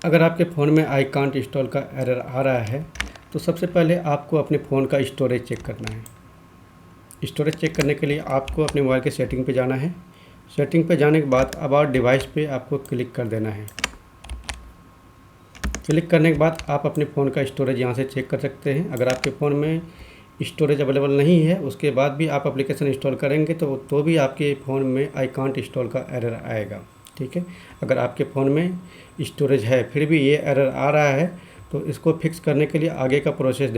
अगर आपके फ़ोन में आई कांट इंस्टॉल का एरर आ रहा है तो सबसे पहले आपको अपने फ़ोन का स्टोरेज चेक करना है। स्टोरेज चेक करने के लिए आपको अपने मोबाइल के सेटिंग पे जाना है। सेटिंग पे जाने के बाद अबाउट डिवाइस पे आपको क्लिक कर देना है। क्लिक करने के बाद आप अपने फ़ोन का स्टोरेज यहाँ से चेक कर सकते हैं। अगर आपके फ़ोन में स्टोरेज अवेलेबल नहीं है, उसके बाद भी आप एप्लीकेशन इंस्टॉल करेंगे तो भी आपके फ़ोन में आई कांट इंस्टॉल का एरर आएगा। ठीक है, अगर आपके फ़ोन में स्टोरेज है फिर भी ये एरर आ रहा है तो इसको फिक्स करने के लिए आगे का प्रोसेस